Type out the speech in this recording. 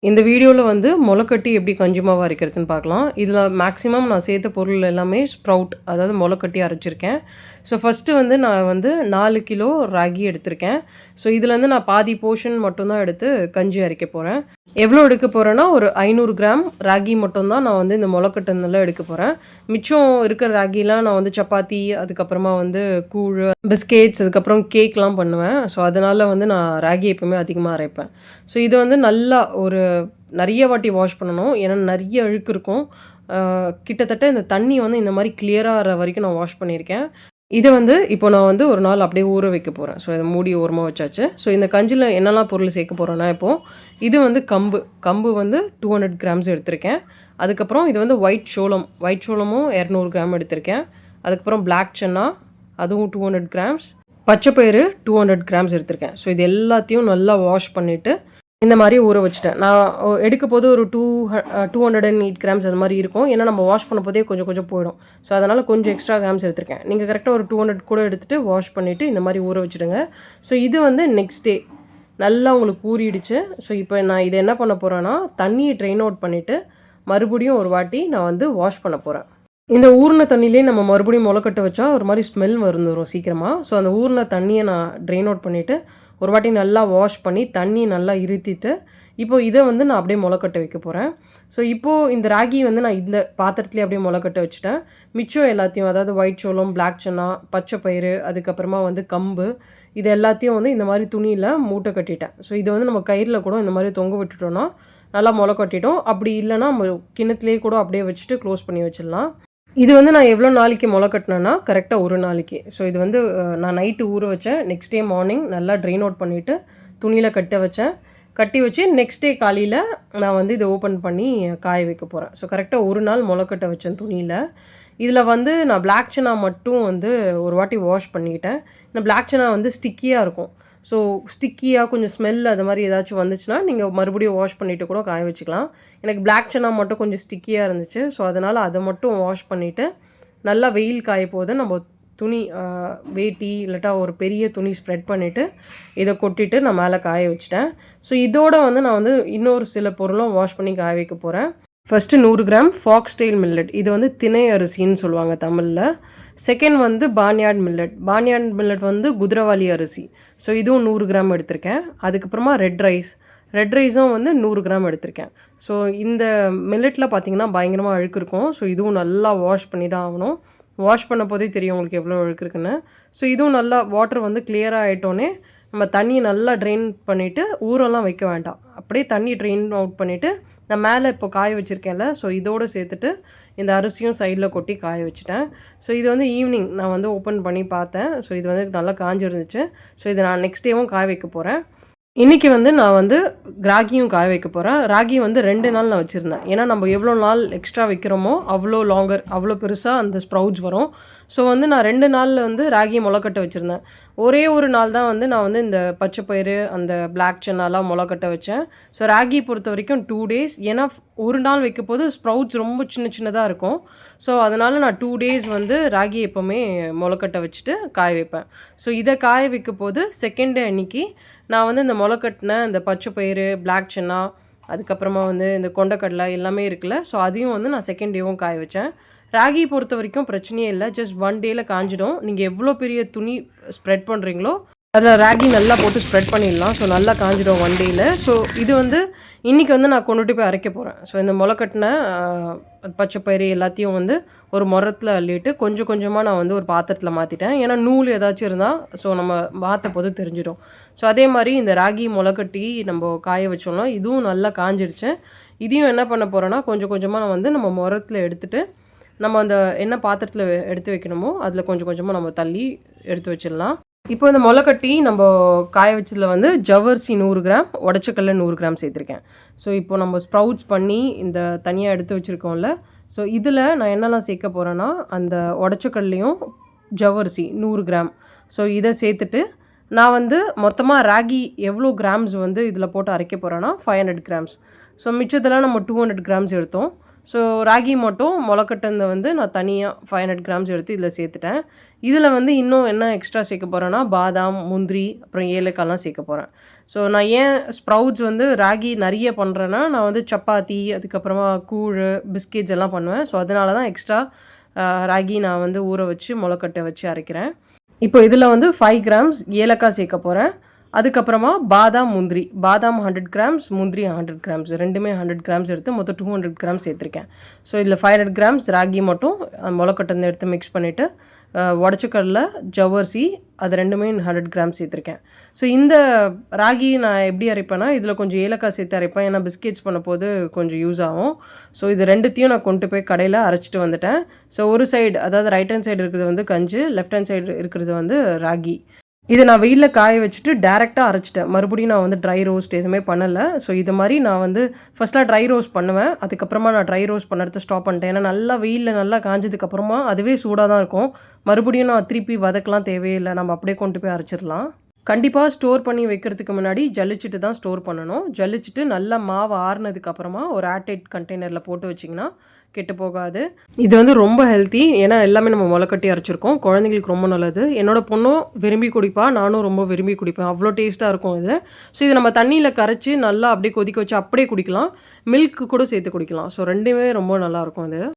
இந்த வீடியோவில் வந்து முளைக்கட்டி எப்படி கஞ்சி மாவு அரைக்கிறதுன்னு பார்க்கலாம். இதில் மேக்ஸிமம் நான் சேர்த்த பொருள் எல்லாமே ஸ்ப்ரவுட், அதாவது முளைக்கட்டி அரைச்சிருக்கேன். ஸோ ஃபஸ்ட்டு வந்து நான் வந்து 4 கிலோ ராகி எடுத்திருக்கேன். ஸோ இதுலேருந்து நான் பாதி போர்ஷன் மட்டும்தான் எடுத்து கஞ்சி அரைக்க போகிறேன். எவ்வளோ எடுக்க போகிறேன்னா, ஒரு 500 கிராம் ராகி மட்டும்தான் நான் வந்து இந்த முளைக்கட்டுனதில் எடுக்க போகிறேன். மிச்சம் இருக்கிற ராகிலாம் நான் வந்து சப்பாத்தி, அதுக்கப்புறமா வந்து கூழ், பிஸ்கெட்ஸ், அதுக்கப்புறம் கேக்லாம் பண்ணுவேன். ஸோ அதனால் வந்து நான் ராகி எப்போவுமே அதிகமாக அரைப்பேன். ஸோ இது வந்து நல்லா நிறைய வாட்டி வாஷ் பண்ணணும். ஏன்னா நிறைய அழுக்கு இருக்கும். கிட்டத்தட்ட இந்த தண்ணி வந்து இந்த மாதிரி கிளியராக ஆகிற வரைக்கும் நான் வாஷ் பண்ணியிருக்கேன். இதை வந்து இப்போ நான் வந்து ஒரு நாள் அப்படியே ஊற வைக்க போகிறேன். ஸோ இதை மூடி ஓரமாக வச்சாச்சு. ஸோ இந்த கஞ்சியில் என்னெல்லாம் பொருள் சேர்க்க போகிறேன்னா, இப்போது இது வந்து கம்பு வந்து 200 கிராம்ஸ் எடுத்திருக்கேன். அதுக்கப்புறம் இது வந்து ஒயிட் சோளமும் 200 கிராம் எடுத்திருக்கேன். அதுக்கப்புறம் பிளாக் சன்னா, அதுவும் 200 கிராம்ஸ். பச்சைப்பயிறு 200 கிராம்ஸ் எடுத்திருக்கேன். ஸோ இது எல்லாத்தையும் நல்லா வாஷ் பண்ணிவிட்டு இந்த மாதிரி ஊற வச்சுட்டேன். நான் எடுக்க போது ஒரு 208 கிராம்ஸ் அது மாதிரி இருக்கும். ஏன்னா நம்ம வாஷ் பண்ண போதே கொஞ்சம் கொஞ்சம் போயிடும். ஸோ அதனால் கொஞ்சம் எக்ஸ்ட்ரா கிராம்ஸ் எடுத்திருக்கேன். நீங்கள் கரெக்டாக ஒரு 200 கூட எடுத்துகிட்டு வாஷ் பண்ணிவிட்டு இந்த மாதிரி ஊற வச்சுடுங்க. ஸோ இது வந்து நெக்ஸ்ட் டே நல்லா உங்களுக்கு ஊறிடுச்சு. ஸோ இப்போ நான் இதை என்ன பண்ண போகிறேன்னா, தண்ணியை ட்ரெயின் அவுட் பண்ணிவிட்டு மறுபடியும் ஒரு வாட்டி நான் வந்து வாஷ் பண்ண போகிறேன். இந்த ஊறின தண்ணியிலே நம்ம மறுபடியும் முளைக்கட்ட வச்சா ஒரு மாதிரி ஸ்மெல் வந்துடும் சீக்கிரமாக. ஸோ அந்த ஊறின தண்ணியை நான் ட்ரெயின் அவுட் பண்ணிவிட்டு ஒரு வாட்டி நல்லா வாஷ் பண்ணி தண்ணி நல்லா இருத்திட்டு இப்போது இதை வந்து நான் அப்படியே முளைக்கட்ட வைக்க போகிறேன். ஸோ இப்போது இந்த ராகி வந்து நான் இந்த பாத்திரத்துலேயே அப்படியே முளைக்கட்ட வச்சுட்டேன். மிச்சம் எல்லாத்தையும், அதாவது ஒயிட் சோளம், பிளாக் சன்னா, பச்சை பயிறு, அதுக்கப்புறமா வந்து கம்பு, இது எல்லாத்தையும் வந்து இந்த மாதிரி துணியில் மூட்டை கட்டிட்டேன். ஸோ இதை வந்து நம்ம கயிறில் கூட இந்த மாதிரி தொங்க விட்டுட்டோன்னா நல்லா முளை கட்டிட்டோம். அப்படி இல்லைன்னா நம்ம கிணத்துலேயே கூட அப்படியே வச்சுட்டு க்ளோஸ் பண்ணி வச்சிடலாம். இது வந்து நான் எவ்வளோ நாளைக்கு முளை கட்டினேன்னா, கரெக்டாக ஒரு நாளைக்கு. ஸோ இது வந்து நான் நைட்டு ஊற வச்சேன். நெக்ஸ்ட் டே மார்னிங் நல்லா ட்ரெயின் அவுட் பண்ணிவிட்டு துணியில் கட்டி வச்சு நெக்ஸ்ட் டே காலையில் நான் வந்து இதை ஓப்பன் பண்ணி காய வைக்க போகிறேன். ஸோ கரெக்டாக ஒரு நாள் முளை கட்ட வச்சேன் துணியில். இதில் வந்து நான் பிளாக் சன்னா மட்டும் வந்து ஒரு வாட்டி வாஷ் பண்ணிக்கிட்டேன். இந்த பிளாக் சன்னா வந்து ஸ்டிக்கியாக இருக்கும். ஸோ ஸ்டிக்கியாக கொஞ்சம் ஸ்மெல் அது மாதிரி ஏதாச்சும் வந்துச்சுன்னா நீங்கள் மறுபடியும் வாஷ் பண்ணிவிட்டு கூட காய வச்சுக்கலாம். எனக்கு பிளாக் சன்னா மட்டும் கொஞ்சம் ஸ்டிக்கியாக இருந்துச்சு. ஸோ அதனால் அதை மட்டும் வாஷ் பண்ணிவிட்டு நல்லா வெயில் காய போது நம்ம துணி வேட்டி இல்லாட்டா ஒரு பெரிய துணி ஸ்ப்ரெட் பண்ணிவிட்டு இதை கொட்டிட்டு நான் மேலே காய வச்சிட்டேன். ஸோ இதோட வந்து நான் வந்து இன்னொரு சில பொருளும் வாஷ் பண்ணி காய வைக்க போகிறேன். ஃபஸ்ட்டு 100 கிராம் ஃபாக்ஸ்டெயில் மில்லட், இது வந்து திணை அரிசின்னு சொல்லுவாங்க தமிழில். செகண்ட் வந்து பான்யார்ட் மில்லட் வந்து குதிரவாளி அரிசி. ஸோ இதுவும் 100 கிராம் எடுத்திருக்கேன். அதுக்கப்புறமா ரெட் ரைஸும் வந்து 100 கிராம் எடுத்திருக்கேன். ஸோ இந்த மில்லட்டில் பார்த்திங்கன்னா பயங்கரமாக அழுக்கு இருக்கும். ஸோ இதுவும் நல்லா வாஷ் பண்ணி தான் ஆகணும். வாஷ் பண்ண போதே தெரியும் உங்களுக்கு எவ்வளோ அழுக்கு இருக்குன்னு. ஸோ இதுவும் நல்லா வாட்டர் வந்து கிளியராக ஆகிட்டோன்னே நம்ம தண்ணியை நல்லா ட்ரெயின் பண்ணிவிட்டு ஊரெல்லாம் வைக்க வேண்டாம். அப்படியே தண்ணி ட்ரெயின் அவுட் பண்ணிவிட்டு நான் மேலே இப்போ காய வச்சுருக்கேன்ல, ஸோ இதோடு சேர்த்துட்டு இந்த அரிசியும் சைடில் கொட்டி காய வச்சுட்டேன். ஸோ இது வந்து ஈவினிங் நான் வந்து ஓப்பன் பண்ணி பார்த்தேன். ஸோ இது வந்து நல்லா காஞ்சிருந்துச்சு. ஸோ இதை நான் நெக்ஸ்ட் டேவும் காய வைக்க போகிறேன். இன்றைக்கி வந்து நான் வந்து ராகியும் காய வைக்க போகிறேன். ராகி வந்து 2 நாள் நான் வச்சுருந்தேன். ஏன்னா நம்ம எவ்வளோ நாள் எக்ஸ்ட்ரா வைக்கிறோமோ அவ்வளோ பெருசாக அந்த ஸ்ப்ரவுட்ஸ் வரும். ஸோ வந்து நான் 2 நாளில் வந்து ராகியை முளைக்கட்ட வச்சுருந்தேன். ஒரே ஒரு நாள் தான் வந்து நான் வந்து இந்த பச்சைப்பயிறு, அந்த பிளாக் சன்னாலாம் முளைக்கட்ட வச்சேன். ஸோ ராகி பொறுத்த வரைக்கும் 2 டேஸ். ஏன்னா ஒரு நாள் வைக்க போது ஸ்ப்ரவுட்ஸ் ரொம்ப சின்னதாக இருக்கும். ஸோ அதனால் நான் 2 டேஸ் வந்து ராகி எப்போவுமே முளைக்கட்ட வச்சுட்டு காய வைப்பேன். ஸோ இதை காய வைக்க போது செகண்ட் டே அன்றைக்கி நான் வந்து இந்த முளைக்கட்டின இந்த பச்சைப்பயிறு, பிளாக் சன்னா, அதுக்கப்புறமா வந்து இந்த கொண்டக்கடலை எல்லாமே இருக்குல்ல, ஸோ அதையும் வந்து நான் செகண்ட் டேவும் காய வச்சேன். ராகி பொறுத்த வரைக்கும் பிரச்சனையே இல்லை. ஜஸ்ட் 1 டேயில் காஞ்சிடும். நீங்கள் எவ்வளோ பெரிய துணி ஸ்ப்ரெட் பண்ணுறீங்களோ அதில் ராகி நல்லா போட்டு ஸ்ப்ரெட் பண்ணிடலாம். ஸோ நல்லா காஞ்சிடும் 1 டேயில். ஸோ இது வந்து இன்றைக்கி வந்து நான் கொண்டுட்டு போய் அரைக்க போகிறேன். ஸோ இந்த முளைக்கட்டின பச்சைப்பயிறு எல்லாத்தையும் வந்து ஒரு முரத்தில் அள்ளிட்டு கொஞ்சம் கொஞ்சமாக நான் வந்து ஒரு பாத்திரத்தில் மாற்றிட்டேன். ஏன்னா நூல் ஏதாச்சும் இருந்தால் ஸோ நம்ம மாற்ற போது தெரிஞ்சிடும். ஸோ அதே மாதிரி இந்த ராகி முளைக்கட்டி நம்ம காய வச்சோம்னா இதுவும் நல்லா காஞ்சிருச்சு. இதையும் என்ன பண்ண போகிறேன்னா கொஞ்சம் கொஞ்சமாக நான் வந்து நம்ம முரத்தில் எடுத்துகிட்டு நம்ம அந்த என்ன பாத்திரத்தில் எடுத்து வைக்கணுமோ அதில் கொஞ்சம் கொஞ்சமாக நம்ம தள்ளி எடுத்து வச்சிடலாம். இப்போ இந்த முளைக்கட்டி நம்ம காய வச்சதில் வந்து ஜவ்வரிசி 100 கிராம், உடச்சக்கல்ல 100 கிராம் சேர்த்துருக்கேன். ஸோ இப்போ நம்ம ஸ்ப்ரவுட்ஸ் பண்ணி இந்த தனியாக எடுத்து வச்சுருக்கோம்ல, ஸோ இதில் நான் என்னெல்லாம் சேர்க்க போகிறேன்னா அந்த உடச்சக்கல்லையும் ஜவ்வரிசி 100 கிராம். ஸோ இதை சேர்த்துட்டு நான் வந்து மொத்தமாக ராகி எவ்வளோ கிராம்ஸ் வந்து இதில் போட்டு அரைக்க போகிறேன்னா 500 கிராம்ஸ். ஸோ மிச்சத்தெல்லாம் நம்ம 200 கிராம்ஸ் எடுத்தோம். ஸோ ராகி மட்டும் மொளக்கட்டுனத வந்து நான் தனியாக 500 கிராம்ஸ் எடுத்து இதில் சேர்த்துட்டேன். இதில் வந்து இன்னும் என்ன எக்ஸ்ட்ரா சேர்க்க போகிறேன்னா, பாதாம், முந்திரி, அப்புறம் ஏலக்காய்லாம் சேர்க்க போகிறேன். ஸோ நான் ஏன் ஸ்ப்ரவுட்ஸ் வந்து ராகி நிறைய பண்ணுறேன்னா, நான் வந்து சப்பாத்தி, அதுக்கப்புறமா கூழு, பிஸ்கெட்ஸ் எல்லாம் பண்ணுவேன். ஸோ அதனால தான் எக்ஸ்ட்ரா ராகி நான் வந்து ஊற வச்சு மொளக்கட்ட வச்சு அரைக்கிறேன். இப்போ இதில் வந்து 5 கிராம்ஸ் ஏலக்காய் சேர்க்க போகிறேன். அதுக்கப்புறமா பாதாம், முந்திரி. பாதாம் 100 கிராம்ஸ், முந்திரி 100 கிராம்ஸ். ரெண்டுமே 100 கிராம்ஸ் எடுத்து மொத்தம் 200 கிராம்ஸ் சேர்த்துருக்கேன். ஸோ இதில் 500 கிராம்ஸ் ராகி மட்டும் மொளக்கட்டந்து எடுத்து மிக்ஸ் பண்ணிவிட்டு, உடச்ச கடலை, ஜவ்வரிசி அது ரெண்டுமே 100 கிராம்ஸ் சேர்த்துருக்கேன். ஸோ இந்த ராகி நான் எப்படி அரைப்பேன்னா, இதில் கொஞ்சம் ஏலக்காய் சேர்த்து அரைப்பேன். ஏன்னா பிஸ்கெட்ஸ் பண்ணும்போது கொஞ்சம் யூஸ் ஆகும். ஸோ இது ரெண்டுத்தையும் நான் கொண்டு போய் கடையில் அரைச்சிட்டு வந்துட்டேன். ஸோ ஒரு சைடு, அதாவது ரைட் ஹேண்ட் சைடு இருக்கிறது வந்து கஞ்சி, லெஃப்ட் ஹேண்ட் சைடு இருக்கிறது வந்து ராகி. இதை நான் வெயிலில் காய வச்சுட்டு டேரெக்டாக அரைச்சிட்டேன். மறுபடியும் நான் வந்து ட்ரை ரோஸ்ட் எதுவுமே பண்ணலை. ஸோ இது மாதிரி நான் வந்து ஃபஸ்ட்டாக ட்ரை ரோஸ்ட் பண்ணுவேன். அதுக்கப்புறமா நான் ட்ரை ரோஸ்ட் பண்ணுறது ஸ்டாப் பண்ணிட்டேன். ஏன்னா நல்லா வெயிலில் நல்லா காஞ்சதுக்கப்புறமா அதுவே சூடாக தான் இருக்கும். மறுபடியும் நான் திருப்பி வதக்கலாம் தேவையில்லை. நம்ம அப்படியே கொண்டு போய் அரைச்சிடலாம். கண்டிப்பாக ஸ்டோர் பண்ணி வைக்கிறதுக்கு முன்னாடி ஜல்லிச்சுட்டு தான் ஸ்டோர் பண்ணணும். ஜல்லிச்சுட்டு நல்லா மாவு ஆறுனதுக்கப்புறமா ஒரு ஏர்டைட் கண்டெய்னரில் போட்டு வச்சிங்கன்னா கெட்டு போகாது. இது வந்து ரொம்ப ஹெல்த்தி. ஏன்னா எல்லாமே நம்ம முளைக்கட்டி அரைச்சிருக்கோம். குழந்தைங்களுக்கு ரொம்ப நல்லது. என்னோடய பொண்ணும் விரும்பி குடிப்பா, நானும் ரொம்ப விரும்பி குடிப்பேன். அவ்வளோ டேஸ்ட்டாக இருக்கும் இது. ஸோ இதை நம்ம தண்ணியில் கரைச்சி நல்லா அப்படியே கொதிக்க வச்சு அப்படியே குடிக்கலாம். மில்க் கூட சேர்த்து குடிக்கலாம். ஸோ ரெண்டுமே ரொம்ப நல்லாயிருக்கும் இது.